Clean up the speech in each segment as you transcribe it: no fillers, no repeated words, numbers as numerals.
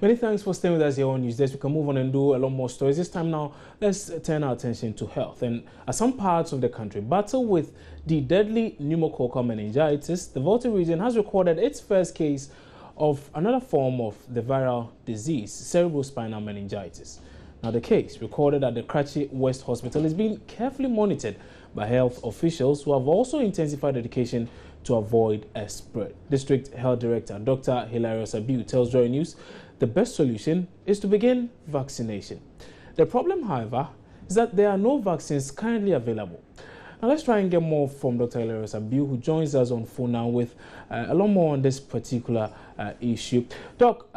Many thanks for staying with us here on News Desk. We can move on and do a lot more stories. This time now, let's turn our attention to health. And as some parts of the country battle with the deadly pneumococcal meningitis, the Volta region has recorded its first case of another form of the viral disease, cerebrospinal meningitis. Now, the case recorded at the Kratchi West Hospital is being carefully monitored by health officials who have also intensified education to avoid a spread. District Health Director Dr. Hilarious Abiu tells Joy News the best solution is to begin vaccination. The problem, however, is that there are no vaccines currently available. Now let's try and get more from Dr. Hilarious Abiu, who joins us on phone now with a lot more on this particular issue. Doc,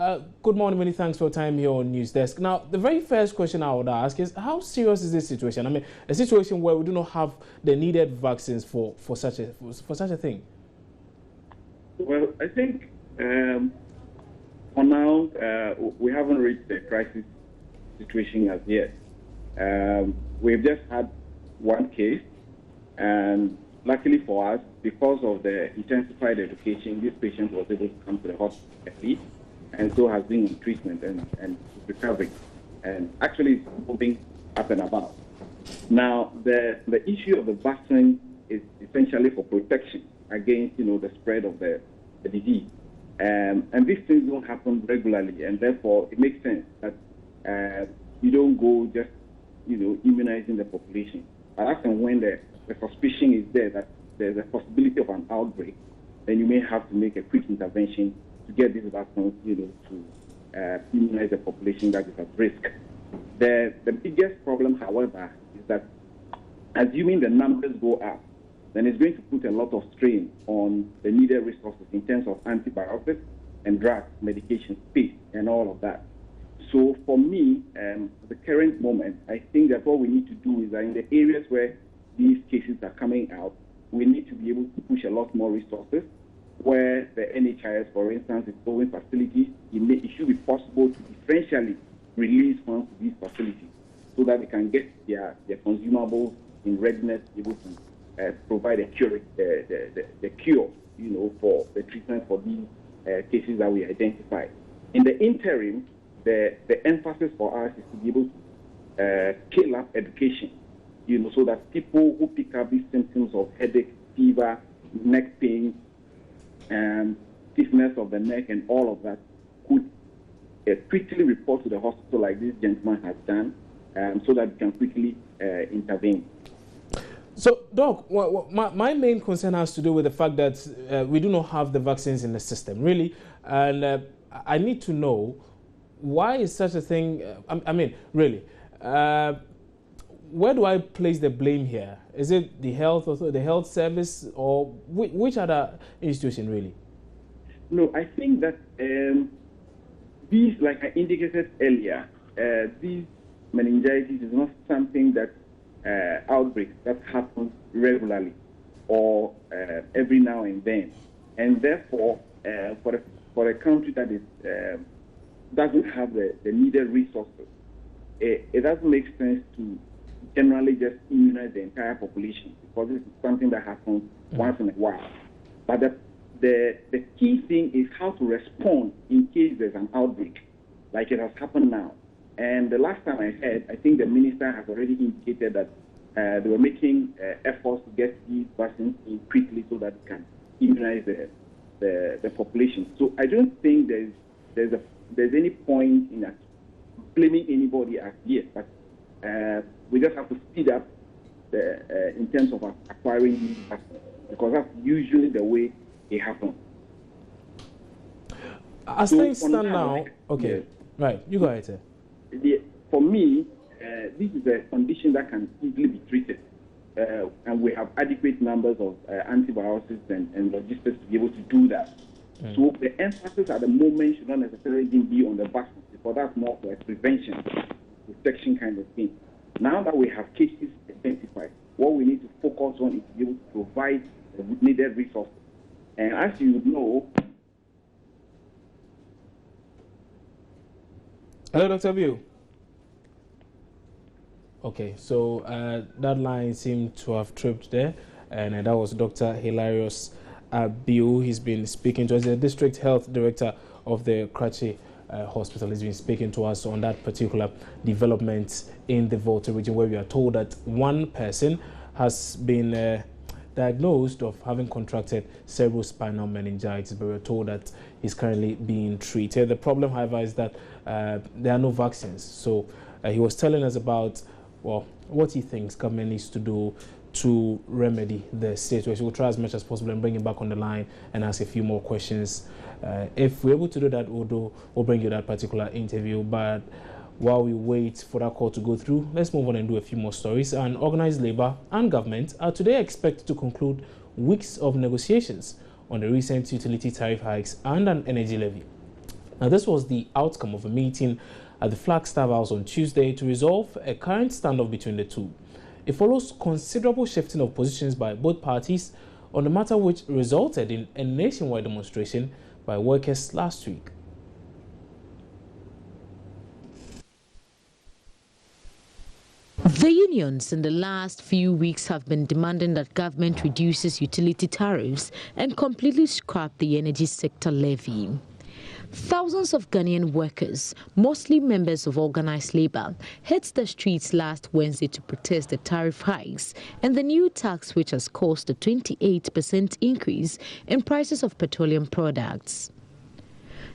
good morning. Many thanks for your time here on News Desk. Now, the very first question I would ask is, how serious is this situation? I mean, a situation where we do not have the needed vaccines for such a thing. Well, I think for now we haven't reached the crisis situation as yet. We've just had one case. And luckily for us, because of the intensified education, this patient was able to come to the hospital early, and so has been in treatment and recovering, and actually is moving up and about. Now, the issue of the vaccine is essentially for protection against, the spread of the disease. And these things don't happen regularly, and therefore it makes sense that you don't go just, immunizing the population. But as and when the suspicion is there that there's a possibility of an outbreak, then you may have to make a quick intervention to get these vaccines, to immunize the population that is at risk. The biggest problem, however, is that assuming the numbers go up, then it's going to put a lot of strain on the needed resources in terms of antibiotics and drugs, medication, space, and all of that. So for me, at the current moment, I think that what we need to do is that in the areas where these cases are coming out, we need to be able to push a lot more resources. Where the NHIS, for instance, is building facilities, it should be possible to differentially release funds to these facilities so that they can get their consumables in readiness, able to provide a cure, the cure, for the treatment for these cases that we identify. In the interim, the emphasis for us is to be able to scale up education, so that people who pick up these symptoms of headache, fever, neck pain, stiffness of the neck, and all of that could quickly report to the hospital like this gentleman has done, so that we can quickly intervene. So, Doc, my main concern has to do with the fact that we do not have the vaccines in the system, really, and I need to know why is such a thing. I mean, really. Where do I place the blame here? Is it the health authority, the health service, or which other institution really? No, I think that these, like I indicated earlier, these meningitis is not something that outbreaks that happens regularly or every now and then, and therefore for a country that is doesn't have the needed resources, it doesn't make sense to generally just immunize the entire population, because this is something that happens once in a while. But the key thing is how to respond in case there's an outbreak, like it has happened now. And the last time I heard, I think the minister has already indicated that they were making efforts to get these vaccines in quickly so that they can immunize the population. So I don't think there's any point in blaming anybody as yet, but we just have to speed up in terms of acquiring these vaccines, because that's usually the way it happens. As things stand now, okay, yeah. Right, you go ahead, sir. For me, this is a condition that can easily be treated, and we have adequate numbers of antibiotics and logistics to be able to do that. So the emphasis at the moment should not necessarily be on the vaccines, because that's more for a prevention, protection kind of thing. Now that we have cases identified, what we need to focus on is to be able to provide the needed resources. And as you know... Hello, Dr. Abiu. Okay, so that line seemed to have tripped there, and that was Dr. Hilarious Abiu. He's been speaking to us, the District Health Director of the Kratchi Hospital. He's been speaking to us on that particular development in the Volta region, where we are told that one person has been diagnosed of having contracted cerebrospinal meningitis, but we're told that he's currently being treated. The problem, however, is that there are no vaccines. So he was telling us about, well, what he thinks government needs to do to remedy the situation. We'll try as much as possible and bring him back on the line and ask a few more questions. If we're able to do that, we'll bring you that particular interview. But while we wait for that call to go through, let's move on and do a few more stories. And organized labor and government are today expected to conclude weeks of negotiations on the recent utility tariff hikes and an energy levy. Now, this was the outcome of a meeting at the Flagstaff House on Tuesday to resolve a current standoff between the two. It follows considerable shifting of positions by both parties on the matter, which resulted in a nationwide demonstration by workers last week. The unions in the last few weeks have been demanding that government reduces utility tariffs and completely scrap the energy sector levy. Thousands of Ghanaian workers, mostly members of organized labor, hit the streets last Wednesday to protest the tariff hikes and the new tax, which has caused a 28% increase in prices of petroleum products.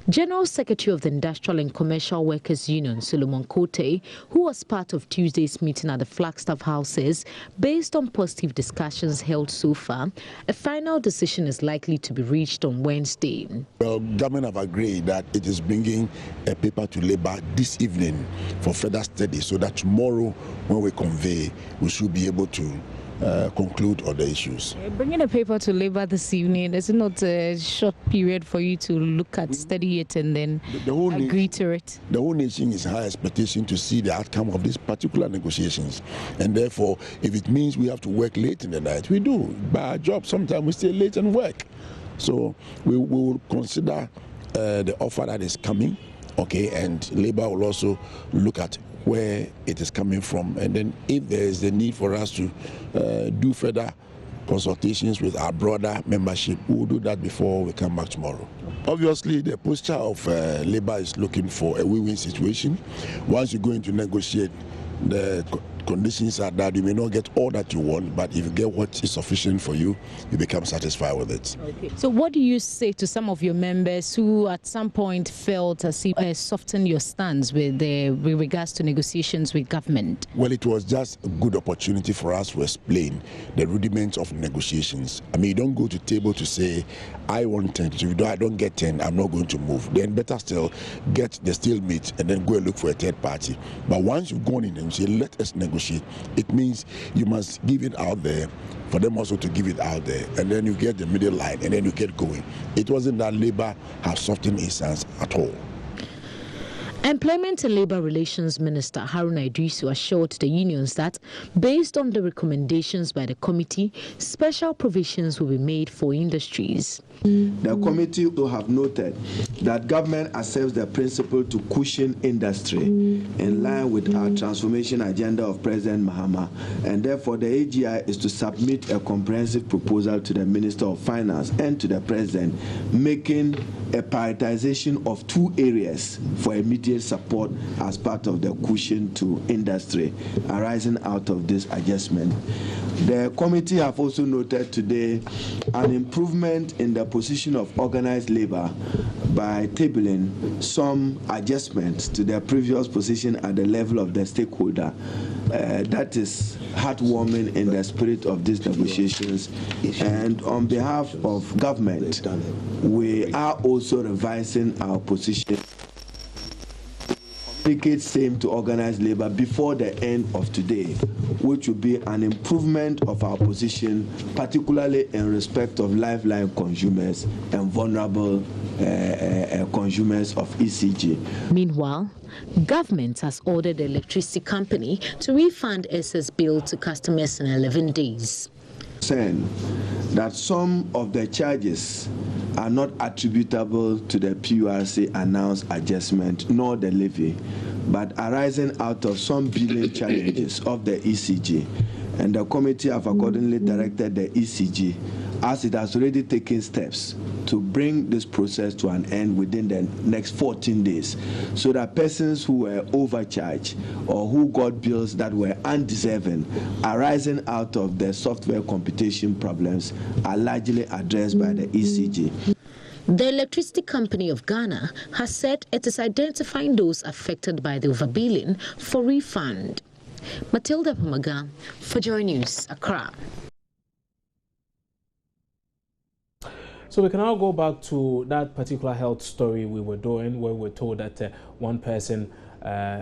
General Secretary of the Industrial and Commercial Workers Union, Solomon Kote, who was part of Tuesday's meeting at the Flagstaff House, says, based on positive discussions held so far, a final decision is likely to be reached on Wednesday. Well, government have agreed that it is bringing a paper to labor this evening for further study, so that tomorrow, when we convey, we should be able to conclude on the issues. Bringing a paper to labor this evening, is it not a short period for you to look at, study it, and then agree to it? The whole nation is high expectation to see the outcome of these particular negotiations. And therefore, if it means we have to work late in the night, we do. By our job, sometimes we stay late and work. So we will consider the offer that is coming, okay, and labor will also look at where it is coming from, and then if there is the need for us to do further consultations with our broader membership, we will do that before we come back tomorrow. Obviously, the posture of labor is looking for a win-win situation. Once you go into negotiate, the conditions are that you may not get all that you want, but if you get what is sufficient for you, you become satisfied with it. Okay. So what do you say to some of your members who at some point felt as if soften your stance with regards to negotiations with government? Well, it was just a good opportunity for us to explain the rudiments of negotiations. I mean, you don't go to table to say, I want 10. So if I don't get 10, I'm not going to move. Then better still, get the stalemate and then go and look for a third party. But once you've gone in and say, let us negotiate, it means you must give it out there for them also to give it out there, and then you get the middle line and then you get going. It wasn't that labor has softened its stance at all. Employment and Labour Relations Minister Haruna Idrisu assured the unions that, based on the recommendations by the committee, special provisions will be made for industries. The committee will have noted that government accepts the principle to cushion industry in line with our transformation agenda of President Mahama, and therefore the AGI is to submit a comprehensive proposal to the Minister of Finance and to the President, making a prioritization of two areas for immediate support as part of the cushion to industry arising out of this adjustment. The committee have also noted today an improvement in the position of organized labor by tabling some adjustments to their previous position at the level of the stakeholder. That is heartwarming in the spirit of these negotiations. And on behalf of government, we are also revising our position. Communicate same to organized labor before the end of today, which will be an improvement of our position, particularly in respect of lifeline consumers and vulnerable consumers of ECG. Meanwhile, government has ordered the electricity company to refund excess bill to customers in 11 days. Saying that some of the charges are not attributable to the PURC announced adjustment nor the levy, but arising out of some billing challenges of the ECG. And the committee have accordingly directed the ECG as it has already taken steps to bring this process to an end within the next 14 days, so that persons who were overcharged or who got bills that were undeserving arising out of the software computation problems are largely addressed by the ECG. The Electricity Company of Ghana has said it is identifying those affected by the overbilling for refund. Matilda Pomaga for Joy News, Accra. So we can now go back to that particular health story we were doing, where we were told that one person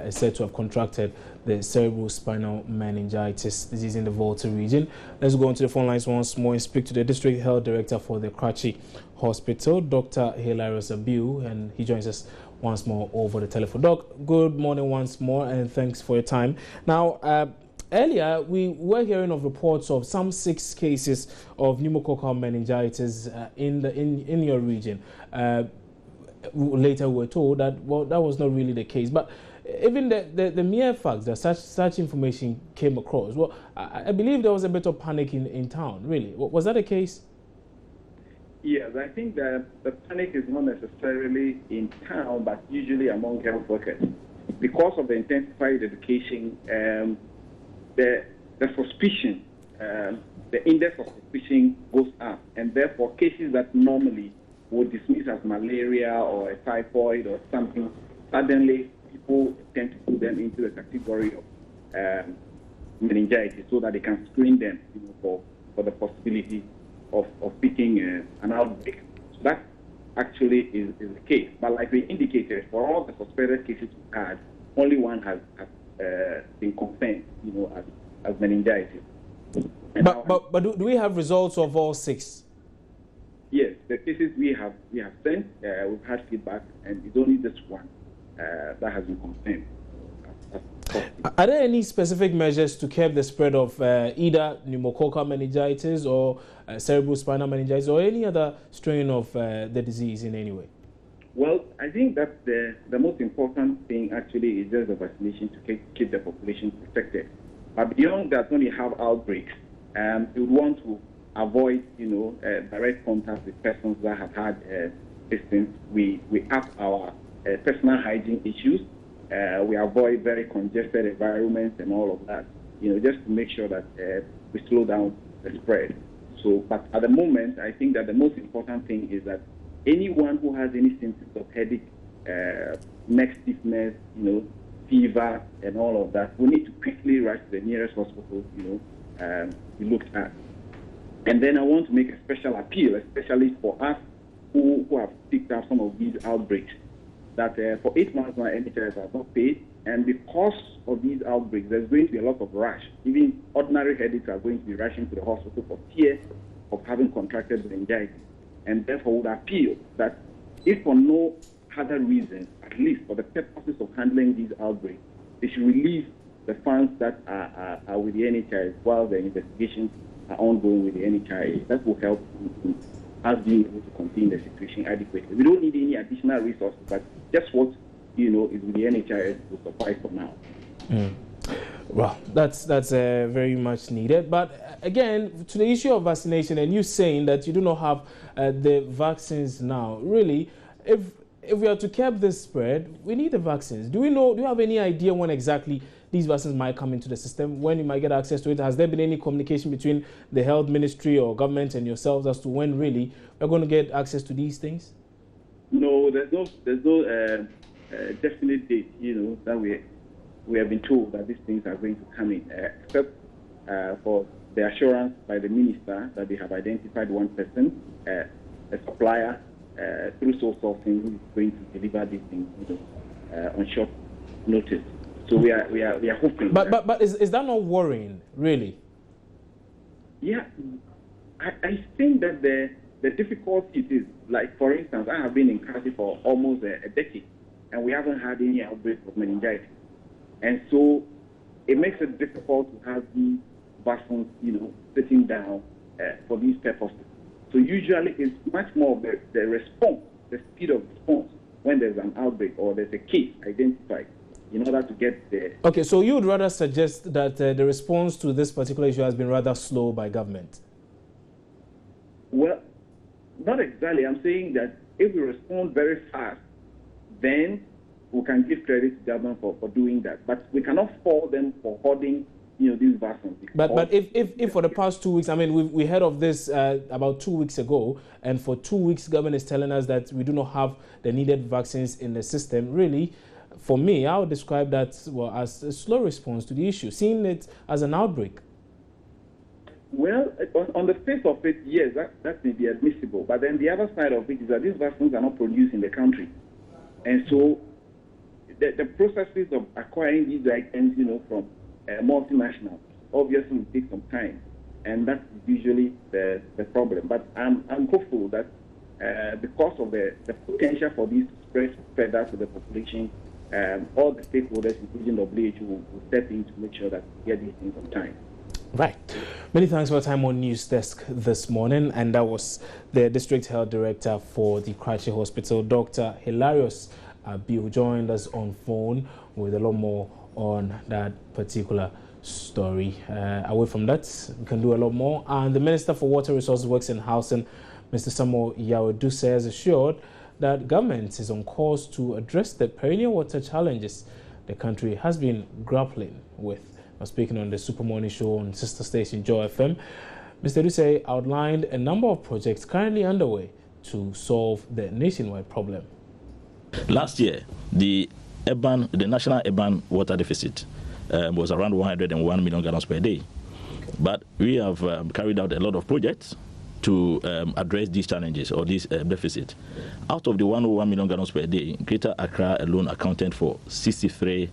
is said to have contracted the cerebrospinal meningitis disease in the Volta region. Let's go on to the phone lines once more and speak to the District Health Director for the Karachi Hospital, Dr. Hilarious Abiu, and he joins us once more over the telephone. Doc, good morning once more, and thanks for your time. Now, earlier, we were hearing of reports of some 6 cases of pneumococcal meningitis in your region. Later, we were told that, well, that was not really the case. But even the mere fact that such information came across, well, I believe there was a bit of panic in town, really. Was that the case? Yes, I think that the panic is not necessarily in town, but usually among health workers. Because of the intensified education, the suspicion, the index of suspicion goes up, and therefore cases that normally would dismiss as malaria or a typhoid or something, suddenly people tend to put them into the category of meningitis so that they can screen them, for the possibility of picking an outbreak. So that actually is the case. But like we indicated, for all the suspected cases we had, only one has been confirmed, as meningitis. But do we have results of all 6? Yes, the cases we have sent, we've had feedback, and it's only this one that has been confirmed. Are there any specific measures to curb the spread of either pneumococcal meningitis or cerebrospinal meningitis or any other strain of the disease in any way? Well, I think that the most important thing actually is just the vaccination to keep the population protected. But beyond that, when you have outbreaks, you would want to avoid, direct contact with persons that have had distance. We up our personal hygiene issues. We avoid very congested environments and all of that, just to make sure that we slow down the spread. So, but at the moment, I think that the most important thing is that anyone who has any symptoms of headache, neck stiffness, fever, and all of that, we need to quickly rush to the nearest hospital, be looked at. And then I want to make a special appeal, especially for us who have picked up some of these outbreaks, that for 8 months now, NHS has not paid, and because of these outbreaks, there's going to be a lot of rush. Even ordinary headaches are going to be rushing to the hospital for fear of having contracted meningitis. And therefore, would appeal that if for no other reason, at least for the purposes of handling these outbreaks, they should release the funds that are with the NHS while the investigations are ongoing with the NHS. That will help us being able to contain the situation adequately. We don't need any additional resources, but just what is with the NHS will suffice for now. Well, that's very much needed. But again, to the issue of vaccination, and you saying that you do not have the vaccines now, really, if we are to curb this spread, we need the vaccines. Do you have any idea when exactly these vaccines might come into the system, when you might get access to it? Has there been any communication between the health ministry or government and yourselves as to when really we're going to get access to these things? No, there's no definite date, that we have been told that these things are going to come in, except for the assurance by the minister that they have identified one person, a supplier, through sole sourcing, who is going to deliver these things on short notice. So we are hoping. But is that not worrying, really? Yeah, I think that the difficulty is, like, for instance, I have been in Karachi for almost a decade, and we haven't had any outbreak of meningitis. And so it makes it difficult to have these vaccines, sitting down for these purposes. So usually it's much more of the response, the speed of response when there's an outbreak or there's a case identified, in order to get there. Okay, so you would rather suggest that the response to this particular issue has been rather slow by government? Well, not exactly. I'm saying that if we respond very fast, then we can give credit to government for doing that. But we cannot fault them for hoarding, these vaccines. But if for the past 2 weeks, I mean, we heard of this about 2 weeks ago, and for 2 weeks, government is telling us that we do not have the needed vaccines in the system. Really, for me, I would describe that as a slow response to the issue, seeing it as an outbreak. Well, on the face of it, yes, that may be admissible. But then the other side of it is that these vaccines are not produced in the country. And so the processes of acquiring these items, from multinationals, obviously will take some time. And that's usually the problem. But I'm hopeful that because of the potential for these to spread further to the population, all the stakeholders, including WHO, will step in to make sure that we get these things on time. Right. Many thanks for your time on News Desk this morning. And that was the District Health Director for the Karachi Hospital, Dr. Hilarious Abi, who joined us on phone with a lot more on that particular story. Away from that, we can do a lot more. And the Minister for Water Resources, Works and Housing, Mr. Samuel Yawedu, has assured that government is on course to address the perennial water challenges the country has been grappling with. Speaking on the Super Morning Show on sister station Joy FM, Mr. Duse outlined a number of projects currently underway to solve the nationwide problem. Last year, the national urban water deficit was around 101 million gallons per day. But we have carried out a lot of projects to address these challenges or this deficit. Out of the 101 million gallons per day, Greater Accra alone accounted for 63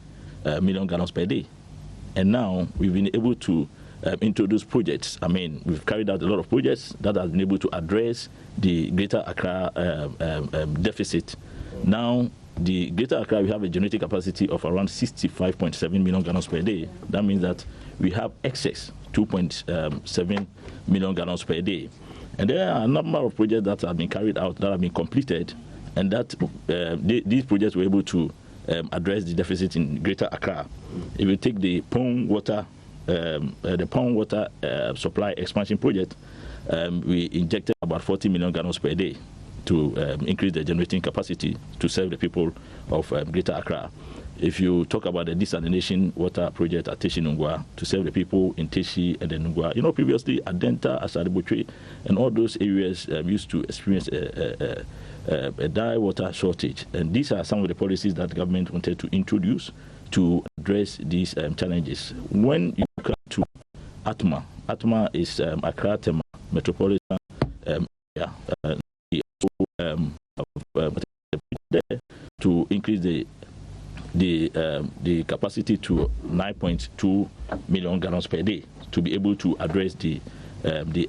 million gallons per day. And now we've been able to introduce projects. I mean, we've carried out a lot of projects that have been able to address the Greater Accra deficit. Now, the Greater Accra, we have a generating capacity of around 65.7 million gallons per day. That means that we have excess 2.7 million gallons per day. And there are a number of projects that have been carried out, that have been completed, and that these projects were able to address the deficit in Greater Accra. If you take the Pond Water, supply expansion project, we injected about 40 million gallons per day to increase the generating capacity to serve the people of Greater Accra. If you talk about the desalination water project at Teshi Nungwa to serve the people in Teshi and then Nungwa, previously Adenta, Asadibotwe, and all those areas used to experience a dire water shortage. And these are some of the policies that the government wanted to introduce to address these challenges. When you come to Atma is Accra Tema metropolitan area. There to increase the capacity to 9.2 million gallons per day to be able to address the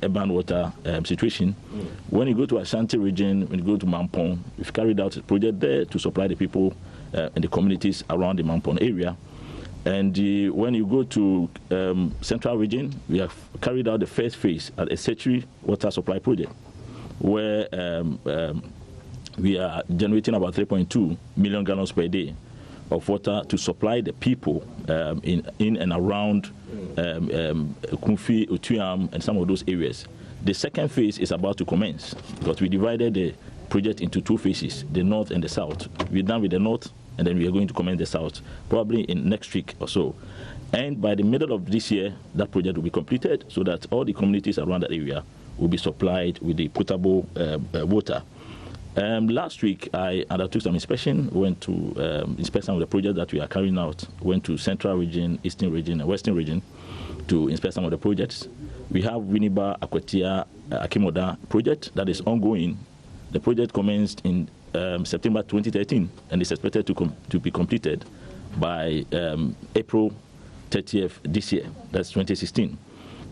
urban water situation. When you go to Ashanti region, when you go to Mampong, we've carried out a project there to supply the people in the communities around the Mampong area. And when you go to Central region, we have carried out the first phase at a Setri water supply project, where we are generating about 3.2 million gallons per day of water to supply the people in and around Kumfi, Utuyam, and some of those areas. The second phase is about to commence because we divided the project into two phases, the north and the south. We're done with the north, and then we are going to commence the south, probably in next week or so. And by the middle of this year, that project will be completed so that all the communities around that area will be supplied with the potable water. Last week, I undertook some inspection, went to inspect some of the projects that we are carrying out, went to Central region, Eastern region, and Western region to inspect some of the projects. We have Winneba Akwatia Akimoda project that is ongoing. The project commenced in September 2013 and is expected to be completed by April 30th this year, that's 2016.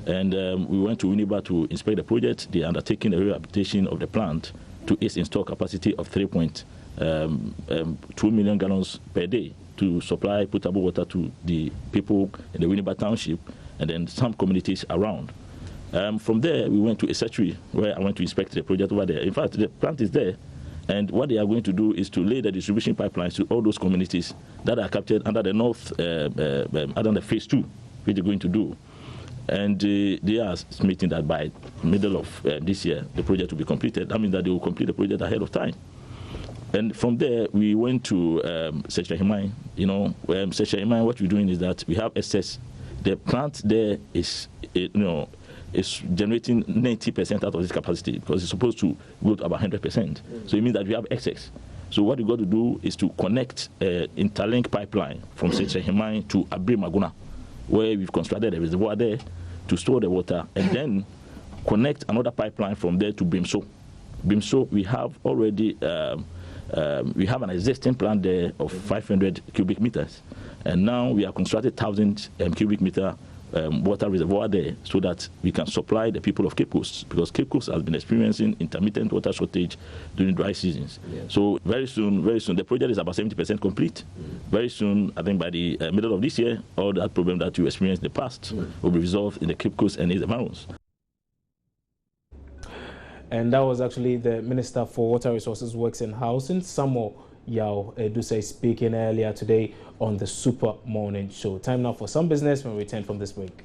And we went to Winneba to inspect the project. They are undertaking a rehabilitation of the plant to its installed capacity of 3.2 million gallons per day to supply potable water to the people in the Winneba township and then some communities around. From there, we went to Esetri, where I went to inspect the project over there. In fact, the plant is there, and what they are going to do is to lay the distribution pipelines to all those communities that are captured under the north, under the phase 2, which they're going to do. And they are estimating that by middle of this year, the project will be completed. That means that they will complete the project ahead of time. And from there, we went to Sechehimai. You know, Sechehimai, what we're doing is that we have excess. The plant there is, is generating 90% out of its capacity because it's supposed to go to about 100%. So it means that we have excess. So what we got to do is to connect interlink pipeline from Sechehimai to Abri Maguna, where we've constructed a reservoir there to store the water, and then connect another pipeline from there to Bimso. Bimso, we have already we have an existing plant there of 500 cubic meters, and now we have constructed 1,000 cubic meter water reservoir there so that we can supply the people of Cape Coast, because Cape Coast has been experiencing intermittent water shortage during dry seasons. Yeah. So very soon, the project is about 70% complete. Very soon, I think by the middle of this year, all that problem that you experienced in the past will be resolved in the Cape Coast and its environs. And that was actually the Minister for Water Resources, Works and Housing, Samuel Yao Edusei, speaking earlier today on the Super Morning Show. Time now for some business when we return from this break.